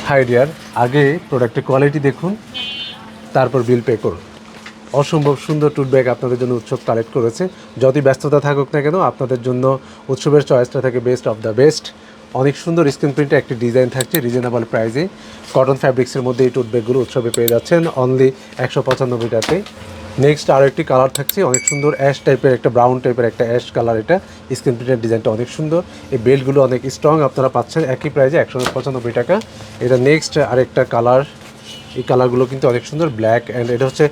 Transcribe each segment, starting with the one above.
High deer, আগে প্রোডাক্টের quality দেখুন, তারপর বিল পে করুন। অসম্ভব সুন্দর টুট ব্যাগ আপনাদের জন্য উৎসব কালেক্ট করেছে। যতই ব্যস্ততা থাকুক না কেন, আপনাদের জন্য উৎসবের চয়েসটা থাকে বেস্ট অফ দ্য বেস্ট। অনেক সুন্দর স্ক্রিন প্রিন্টে একটি ডিজাইন থাকছে রিজনেবল প্রাইসে। কটন ফ্যাব্রিক্সের মধ্যে এই টুট ব্যাগগুলো উৎসবে পেয়ে যাচ্ছেন অনলি 195 টাকাতে। নেক্সট আরও একটি কালার থাকছে, অনেক সুন্দর অ্যাশ টাইপের, একটা ব্রাউন টাইপের একটা অ্যাশ কালার। এটা স্ক্রিন প্রিন্টের ডিজাইনটা অনেক সুন্দর। এই বেল্টগুলো অনেক স্ট্রং, আপনারা পাচ্ছেন একই প্রাইসে 195 টাকা। এটা নেক্সট আরেকটা কালার, এই কালারগুলো কিন্তু অনেক সুন্দর, ব্ল্যাক অ্যান্ড এটা হচ্ছে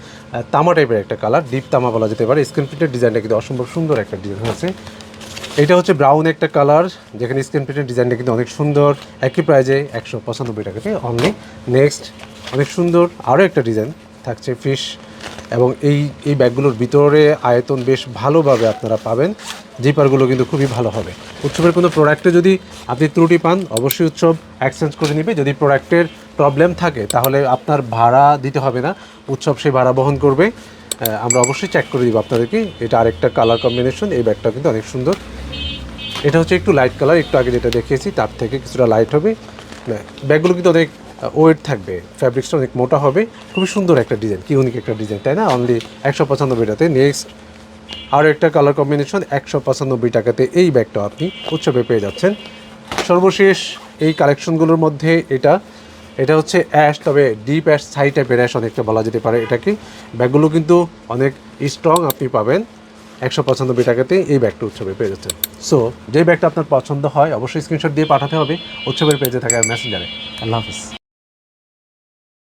তামা টাইপের একটা কালার, ডিপ তামা বলা যেতে পারে। স্ক্রিন প্রিন্টের ডিজাইনটা কিন্তু অসম্ভব সুন্দর একটা ডিজাইন হয়েছে। এটা হচ্ছে ব্রাউন একটা কালার, যেখানে স্ক্রিন প্রিন্টের ডিজাইনটা কিন্তু অনেক সুন্দর, একই প্রাইজে 195 টাকাতে অনলি। নেক্সট অনেক সুন্দর আরও একটা ডিজাইন থাকছে ফিশ, এবং এই ব্যাগগুলোর ভিতরে আয়তন বেশ ভালোভাবে আপনারা পাবেন। জিপারগুলো কিন্তু খুবই ভালো হবে। উৎসবের কোনো প্রোডাক্টে যদি আপনি ত্রুটি পান, অবশ্যই উৎসব এক্সচেঞ্জ করে নেবে। যদি প্রোডাক্টের প্রবলেম থাকে তাহলে আপনার ভাড়া দিতে হবে না, উৎসব সেই ভাড়া বহন করবে। আমরা অবশ্যই চেক করে দিব আপনাদেরকে। এটা আরেকটা কালার কম্বিনেশন, এই ব্যাগটা কিন্তু অনেক সুন্দর। এটা হচ্ছে একটু লাইট কালার, একটু আগে যেটা দেখিয়েছি তার থেকে কিছুটা লাইট হবে। ব্যাগগুলো কিন্তু অনেক ওয়েট থাকবে, ফ্যাব্রিক্সটা অনেক মোটা হবে। খুবই সুন্দর একটা ডিজাইন, কি ইউনিক একটা ডিজাইন, তাই না? অনলি 195 টাকাতে। নেক্সট আরও একটা কালার কম্বিনেশন, 195 টাকাতে এই ব্যাগটাও আপনি উৎসবে পেয়ে যাচ্ছেন। সর্বশেষ এই কালেকশনগুলোর মধ্যে এটা হচ্ছে অ্যাশ, তবে ডিপ অ্যাশ, ছাই টাইপের অ্যাশ অনেকটা বলা যেতে পারে এটাকে। ব্যাগগুলো কিন্তু অনেক স্ট্রং আপনি পাবেন 195 টাকাতে এই ব্যাগটা উৎসবে পেয়ে যাচ্ছেন। সো যে ব্যাগটা আপনার পছন্দ হয় অবশ্যই স্ক্রিনশট দিয়ে পাঠাতে হবে উৎসবের পেজে থাকা মেসেঞ্জারে। আল্লাহ হাফিজ।